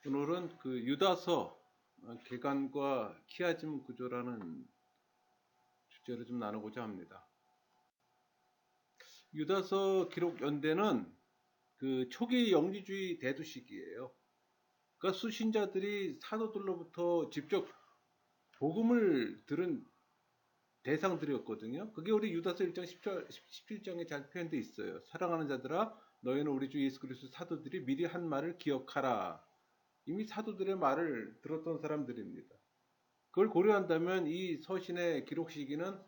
오늘은 그 유다서 개간과 키아즘 구조라는 주제를 좀 나누고자 합니다. 유다서 기록 연대는 그 초기 영지주의 대두 시기예요. 그러니까 수신자들이 사도들로부터 직접 복음을 들은 대상들이었거든요. 그게 우리 유다서 1장 17장에 잘 표현되어 있어요. 사랑하는 자들아, 너희는 우리 주 예수 그리스도 사도들이 미리 한 말을 기억하라. 이미 사도들의 말을 들었던 사람들입니다. 그걸 고려한다면 이 서신의 기록 시기는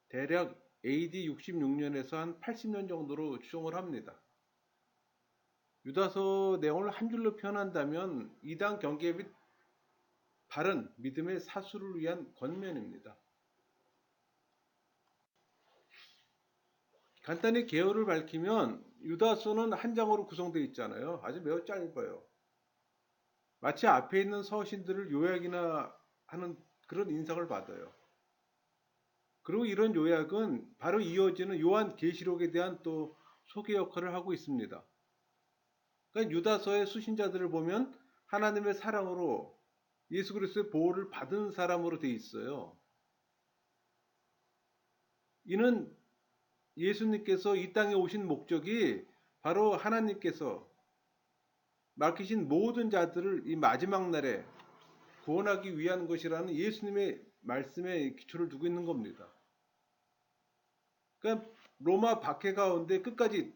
대략 AD 66년에서 한 80년 정도로 추정을 합니다. 유다서 내용을 한 줄로 표현한다면 이단 경계 및 바른 믿음의 사수를 위한 권면입니다. 간단히 개요를 밝히면 유다서는 한 장으로 구성되어 있잖아요. 아주 매우 짧아요. 마치 앞에 있는 서신들을 요약이나 하는 그런 인상을 받아요. 그리고 이런 요약은 바로 이어지는 요한 계시록에 대한 또 소개 역할을 하고 있습니다. 그러니까 유다서의 수신자들을 보면 하나님의 사랑으로 예수 그리스도의 보호를 받은 사람으로 되어 있어요. 이는 예수님께서 이 땅에 오신 목적이 바로 하나님께서 맡기신 모든 자들을 이 마지막 날에 구원하기 위한 것이라는 예수님의 말씀에 기초를 두고 있는 겁니다. 그러니까 로마 박해 가운데 끝까지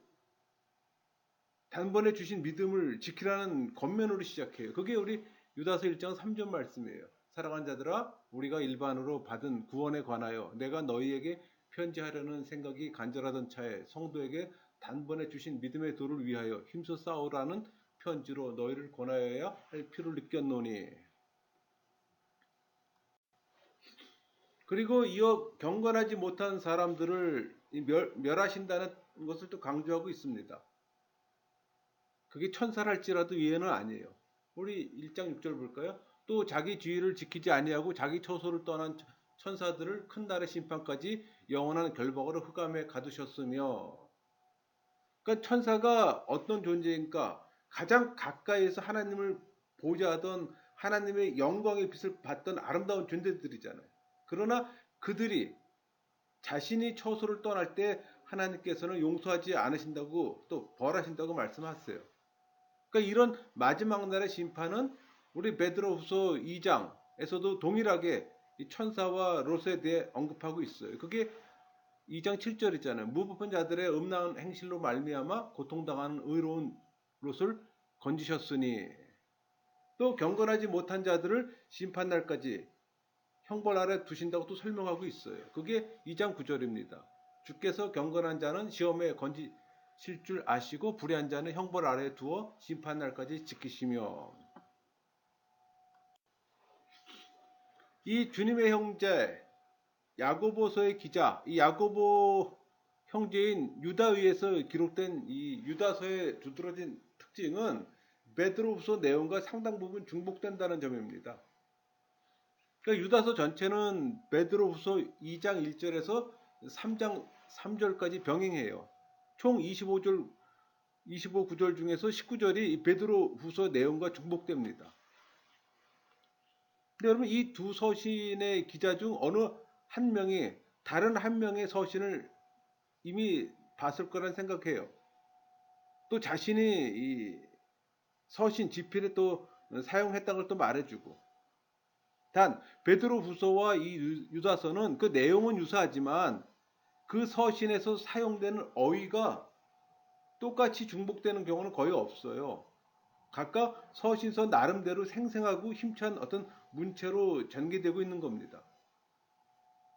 단번에 주신 믿음을 지키라는 권면으로 시작해요. 그게 우리 유다서 1장 3절 말씀이에요. 사랑하는 자들아, 우리가 일반으로 받은 구원에 관하여 내가 너희에게 편지하려는 생각이 간절하던 차에 성도에게 단번에 주신 믿음의 도를 위하여 힘써 싸우라는 편지로 너희를 권하여야 할 필요를 느꼈노니. 그리고 이어 경건하지 못한 사람들을 멸하신다는 것을 또 강조하고 있습니다. 그게 천사랄지라도 예는 아니에요. 우리 1장 6절 볼까요? 또 자기 주의를 지키지 아니하고 자기 처소를 떠난 천사들을 큰 날의 심판까지 영원한 결박으로 흑암에 가두셨으며. 그러니까 천사가 어떤 존재인가? 가장 가까이에서 하나님을 보좌하던 하나님의 영광의 빛을 받던 아름다운 존재들이잖아요. 그러나 그들이 자신이 처소를 떠날 때 하나님께서는 용서하지 않으신다고 또 벌하신다고 말씀하세요. 그러니까 이런 마지막 날의 심판은 우리 베드로후서 2장에서도 동일하게 이 천사와 롯에 대해 언급하고 있어요. 그게 2장 7절이잖아요. 무법한 자들의 음란한 행실로 말미암아 고통당하는 의로운 롯을 건지셨으니, 또 경건하지 못한 자들을 심판날까지 형벌 아래 두신다고 또 설명하고 있어요. 그게 2장 9절입니다. 주께서 경건한 자는 시험에 건지실 줄 아시고 불의한 자는 형벌 아래에 두어 심판날까지 지키시며. 이 주님의 형제 야고보서의 기자, 이 야고보 형제인 유다위에서 기록된 이 유다서의 두드러진 특징은 베드로후서 내용과 상당 부분 중복된다는 점입니다. 그러니까 유다서 전체는 베드로후서 2장 1절에서 3장 3절까지 병행해요. 총 25 구절 중에서 19절이 베드로후서 내용과 중복됩니다. 근데 여러분, 이 두 서신의 기자 중 어느 한 명이 다른 한 명의 서신을 이미 봤을 거란 생각해요. 또 자신이 이 서신 지필에 또 사용했다는 걸 또 말해주고. 단 베드로후서와 이 유다서는 그 내용은 유사하지만 그 서신에서 사용되는 어휘가 똑같이 중복되는 경우는 거의 없어요. 각각 서신서 나름대로 생생하고 힘찬 어떤 문체로 전개되고 있는 겁니다.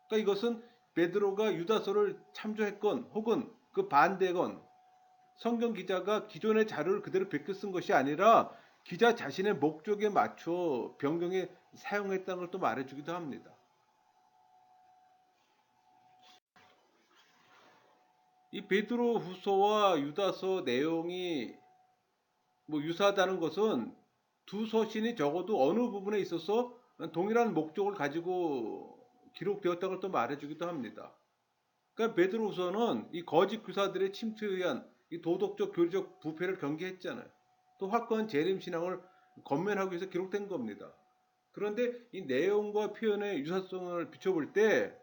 그러니까 이것은 베드로가 유다서를 참조했건 혹은 그 반대건 성경 기자가 기존의 자료를 그대로 베껴 쓴 것이 아니라 기자 자신의 목적에 맞춰 변경해 사용했다는 걸 또 말해주기도 합니다. 이 베드로 후서와 유다서 내용이 유사하다는 것은 두 서신이 적어도 어느 부분에 있어서 동일한 목적을 가지고 기록되었다는 걸 또 말해주기도 합니다. 그러니까 베드로 후서는 이 거짓 교사들의 침투에 의한 이 도덕적 교리적 부패를 경계했잖아요. 또 확고한 재림 신앙을 건면하기 위해서 기록된 겁니다. 그런데 이 내용과 표현의 유사성을 비춰볼 때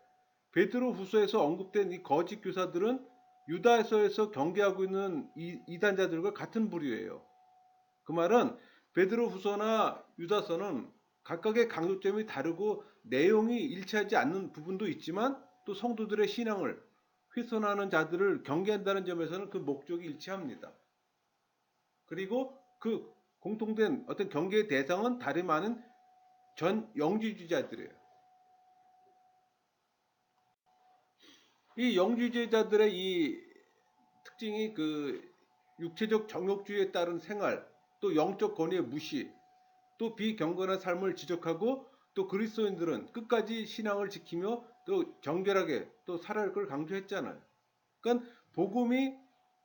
베드로 후서에서 언급된 이 거짓 교사들은 유다서에서 경계하고 있는 이단자들과 같은 부류예요. 그 말은 베드로 후서나 유다서는 각각의 강조점이 다르고 내용이 일치하지 않는 부분도 있지만 또 성도들의 신앙을 훼손하는 자들을 경계한다는 점에서는 그 목적이 일치합니다. 그리고 그 공통된 어떤 경계의 대상은 다름 아닌 전 영지주의자들이에요. 이 영지주의자들의 이 특징이 그 육체적 정욕주의에 따른 생활, 또 영적 권위의 무시, 또 비경건한 삶을 지적하고 또 그리스도인들은 끝까지 신앙을 지키며 또 정결하게 또 살아갈 걸 강조했잖아요. 그러니까 복음이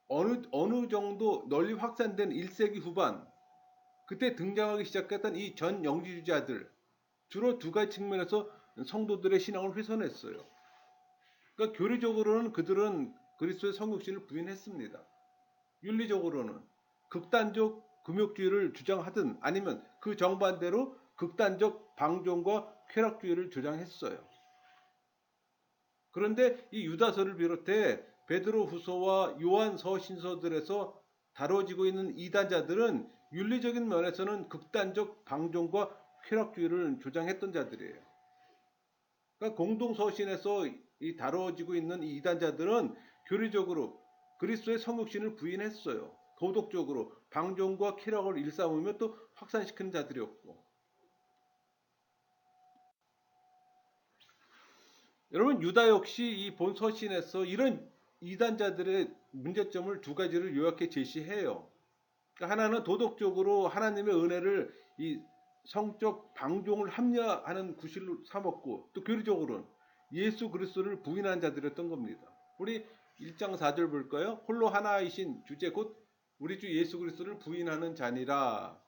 어느 정도 널리 확산된 1세기 후반 그때 등장하기 시작했던 이 전 영지주의자들 주로 두 가지 측면에서 성도들의 신앙을 훼손했어요. 그러니까 교리적으로는 그들은 그리스도의 성육신을 부인했습니다. 윤리적으로는 극단적 금욕주의를 주장하든 아니면 그 정반대로 극단적 방종과 쾌락주의를 주장했어요. 그런데 이 유다서를 비롯해 베드로 후서와 요한서 신서들에서 다뤄지고 있는 이단자들은 윤리적인 면에서는 극단적 방종과 쾌락주의를 주장했던 자들이에요. 그러니까 공동서신에서 이 다뤄지고 있는 이 이단자들은 교리적으로 그리스도의 성육신을 부인했어요. 도덕적으로 방종과 쾌락을 일삼으며 또 확산시키는 자들이었고, 여러분 유다 역시 이 본 서신에서 이런 이단자들의 문제점을 두 가지를 요약해 제시해요. 그러니까 하나는 도덕적으로 하나님의 은혜를 이 성적 방종을 합리화하는 구실로 삼았고, 또 교리적으로는 예수 그리스도를 부인한 자들이었던 겁니다. 우리 1장 4절 볼까요? 홀로 하나이신 주제 곧 우리 주 예수 그리스도를 부인하는 자니라.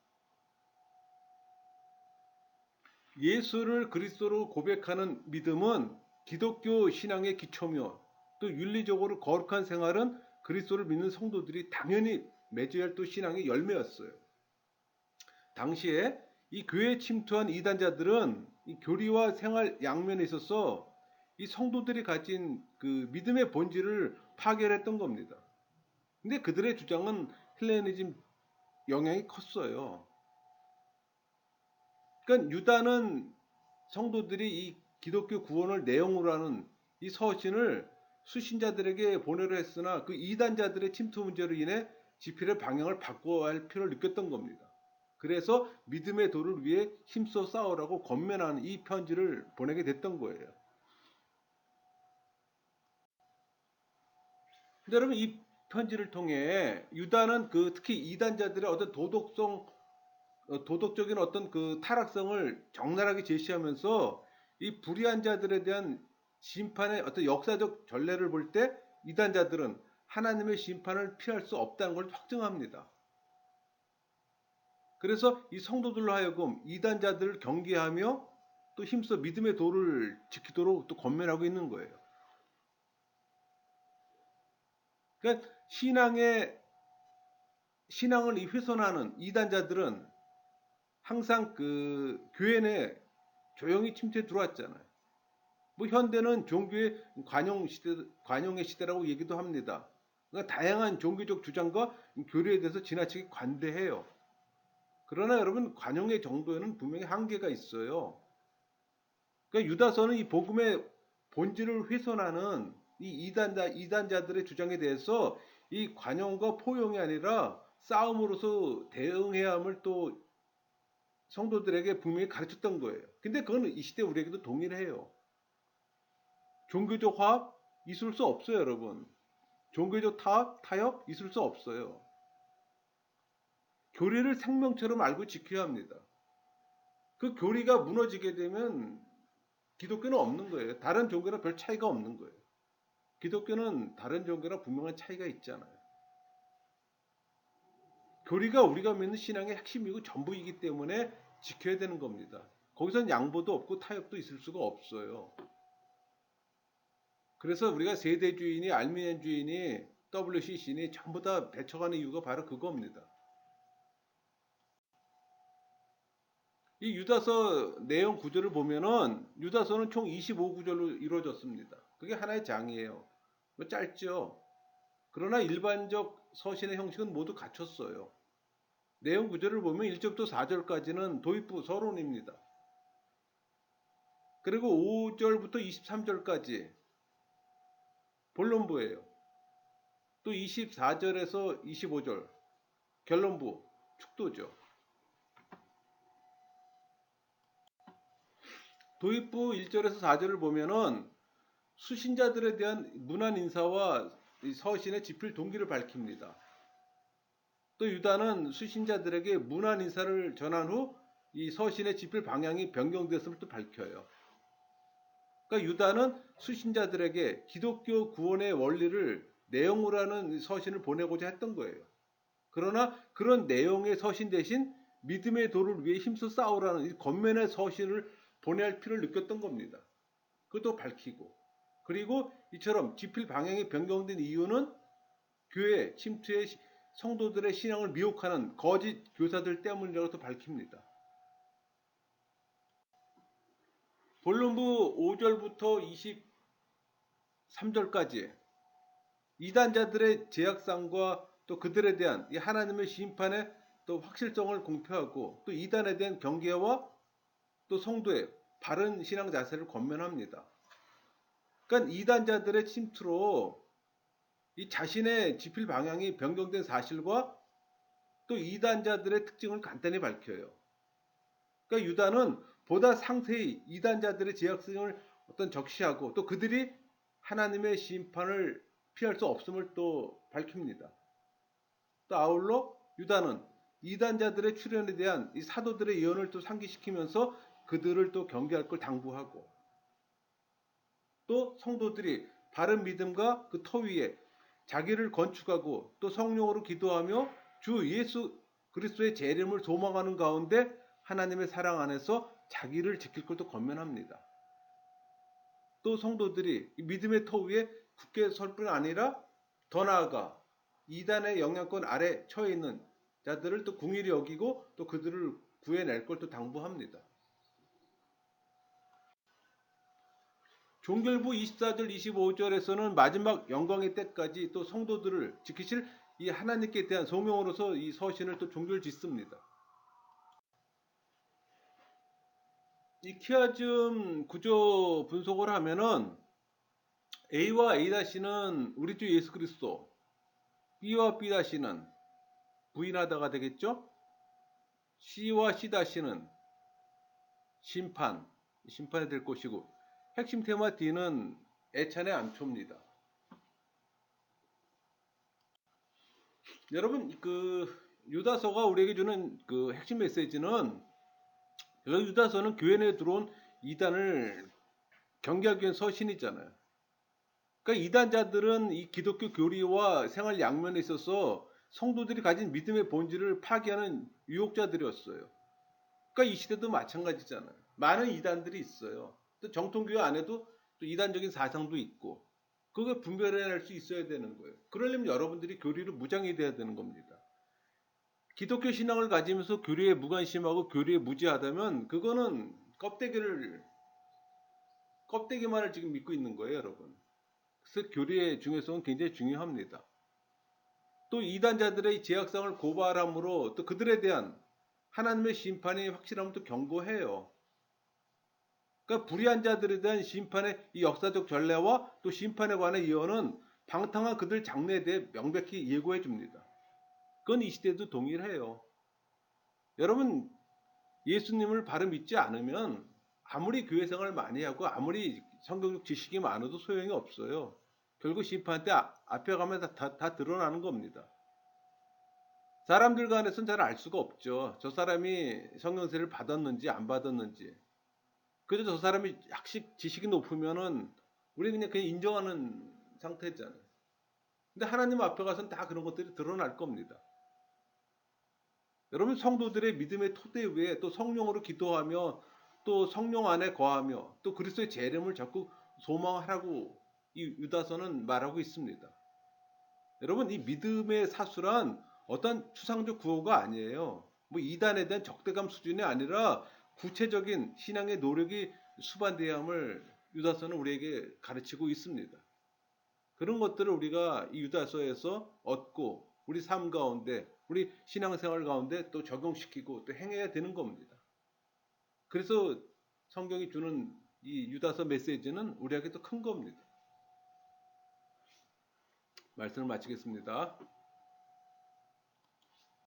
예수를 그리스도로 고백하는 믿음은 기독교 신앙의 기초며 또 윤리적으로 거룩한 생활은 그리스도를 믿는 성도들이 당연히 맺어야 할 또 신앙의 열매였어요. 당시에 이 교회에 침투한 이단자들은 이 교리와 생활 양면에 있어서 이 성도들이 가진 그 믿음의 본질을 파괴했던 겁니다. 근데 그들의 주장은 헬레니즘 영향이 컸어요. 그러니까 유다는 성도들이 이 기독교 구원을 내용으로 하는 이 서신을 수신자들에게 보내려 했으나 그 이단자들의 침투 문제로 인해 집필의 방향을 바꿔야 할 필요를 느꼈던 겁니다. 그래서 믿음의 도를 위해 힘써 싸우라고 권면하는 이 편지를 보내게 됐던 거예요. 근데 여러분 이 편지를 통해 유다는 그 특히 이단자들의 어떤 도덕적인 어떤 그 타락성을 적나라하게 제시하면서 이 불의한 자들에 대한 심판의 어떤 역사적 전례를 볼 때 이단자들은 하나님의 심판을 피할 수 없다는 걸 확증합니다. 그래서 이 성도들로 하여금 이단자들을 경계하며 또 힘써 믿음의 도를 지키도록 또 권면하고 있는 거예요. 그러니까 신앙을 훼손하는 이단자들은 항상 그 교회 내 조용히 침투해 들어왔잖아요. 뭐 현대는 종교의 관용의 시대라고 얘기도 합니다. 그러니까 다양한 종교적 주장과 교리에 대해서 지나치게 관대해요. 그러나 여러분 관용의 정도에는 분명히 한계가 있어요. 그러니까 유다서는 이 복음의 본질을 훼손하는 이 이단자들의 주장에 대해서 이 관용과 포용이 아니라 싸움으로서 대응해야 함을 또 성도들에게 분명히 가르쳤던 거예요. 근데 그건 이 시대 우리에게도 동일해요. 종교적 화합 있을 수 없어요, 여러분. 종교적 타협 있을 수 없어요. 교리를 생명처럼 알고 지켜야 합니다. 그 교리가 무너지게 되면 기독교는 없는 거예요. 다른 종교랑 별 차이가 없는 거예요. 기독교는 다른 종교랑 분명한 차이가 있잖아요. 교리가 우리가 믿는 신앙의 핵심이고 전부이기 때문에 지켜야 되는 겁니다. 거기선 양보도 없고 타협도 있을 수가 없어요. 그래서 우리가 세대주의니 알미니안주의니 WCC니 전부 다 배척하는 이유가 바로 그겁니다. 이 유다서 내용 구조를 보면은 유다서는 총 25구절로 이루어졌습니다. 그게 하나의 장이에요. 뭐 짧죠. 그러나 일반적 서신의 형식은 모두 갖췄어요. 내용 구조를 보면 1절부터 4절까지는 도입부 서론입니다. 그리고 5절부터 23절까지 본론부예요. 또 24절에서 25절 결론부 축도죠. 도입부 1절에서 4절을 보면은 수신자들에 대한 문안 인사와 서신의 집필 동기를 밝힙니다. 또 유다는 수신자들에게 문안 인사를 전한 후 이 서신의 집필 방향이 변경되었음을 또 밝혀요. 그러니까 유다는 수신자들에게 기독교 구원의 원리를 내용으로 하는 서신을 보내고자 했던 거예요. 그러나 그런 내용의 서신 대신 믿음의 도를 위해 힘써 싸우라는 이 겉면의 서신을 보내야 할 필요를 느꼈던 겁니다. 그것도 밝히고, 그리고 이처럼 집필 방향이 변경된 이유는 교회 침투에 성도들의 신앙을 미혹하는 거짓 교사들 때문이라고 또 밝힙니다. 본론부 5절부터 23절까지 이단자들의 제약상과 또 그들에 대한 이 하나님의 심판의 또 확실성을 공표하고 또 이단에 대한 경계와 또 성도의 바른 신앙 자세를 권면합니다. 그러니까 이단자들의 침투로 이 자신의 집필 방향이 변경된 사실과 또 이단자들의 특징을 간단히 밝혀요. 그러니까 유다는 보다 상세히 이단자들의 제약성을 어떤 적시하고 또 그들이 하나님의 심판을 피할 수 없음을 또 밝힙니다. 또 아울러 유다는 이단자들의 출현에 대한 이 사도들의 예언을 또 상기시키면서 그들을 또 경계할 걸 당부하고 또 성도들이 바른 믿음과 그 터 위에 자기를 건축하고 또 성령으로 기도하며 주 예수 그리스도의 재림을 소망하는 가운데 하나님의 사랑 안에서 자기를 지킬 것도 권면합니다. 또 성도들이 믿음의 터 위에 굳게 설 뿐 아니라 더 나아가 이단의 영향권 아래 처해 있는 자들을 또 궁일이 여기고 또 그들을 구해낼 걸 또 당부합니다. 종결부 24절 25절에서는 마지막 영광의 때까지 또 성도들을 지키실 이 하나님께 대한 소명으로서 이 서신을 또 종결 짓습니다. 이 키아즘 구조 분석을 하면은 A와 A-는 우리 주 예수 그리스도, B와 B-는 부인하다가 되겠죠? C와 C-는 심판이 될 것이고 핵심 테마 D는 애찬의 안초입니다. 여러분 그 유다서가 우리에게 주는 그 핵심 메시지는 유다서는 교회 내에 들어온 이단을 경계하기 위한 서신이잖아요. 그러니까 이단자들은 이 기독교 교리와 생활 양면에 있어서 성도들이 가진 믿음의 본질을 파괴하는 유혹자들이었어요. 그러니까 이 시대도 마찬가지잖아요. 많은 이단들이 있어요. 또 정통교회 안에도 또 이단적인 사상도 있고 그걸 분별해낼 수 있어야 되는 거예요. 그러려면 여러분들이 교리로 무장이 돼야 되는 겁니다. 기독교 신앙을 가지면서 교리에 무관심하고 교리에 무지하다면 그거는 껍데기만을 지금 믿고 있는 거예요, 여러분. 그래서 교리의 중요성은 굉장히 중요합니다. 또 이단자들의 제약상을 고발함으로 또 그들에 대한 하나님의 심판이 확실함을 또 경고해요. 그러니까 불의한 자들에 대한 심판의 이 역사적 전례와 또 심판에 관한 예언은 방탕한 그들 장래에 대해 명백히 예고해 줍니다. 그건 이 시대도 동일해요. 여러분 예수님을 바로 믿지 않으면 아무리 교회 생활을 많이 하고 아무리 성경적 지식이 많아도 소용이 없어요. 결국 심판 때 앞에 가면 다 드러나는 겁니다. 사람들 간에서는 잘 알 수가 없죠. 저 사람이 성령세를 받았는지 안 받았는지. 그래도 저 사람이 학식 지식이 높으면은 우리 그냥 인정하는 상태잖아요. 근데 하나님 앞에 가서는 다 그런 것들이 드러날 겁니다. 여러분 성도들의 믿음의 토대 위에 또 성령으로 기도하며 또 성령 안에 거하며 또 그리스도의 재림을 자꾸 소망하라고 이 유다서는 말하고 있습니다. 여러분 이 믿음의 사수란 어떤 추상적 구호가 아니에요. 뭐 이단에 대한 적대감 수준이 아니라 구체적인 신앙의 노력이 수반돼야 함을 유다서는 우리에게 가르치고 있습니다. 그런 것들을 우리가 이 유다서에서 얻고 우리 삶 가운데 우리 신앙생활 가운데 또 적용시키고 또 행해야 되는 겁니다. 그래서 성경이 주는 이 유다서 메시지는 우리에게 또 큰 겁니다. 말씀을 마치겠습니다.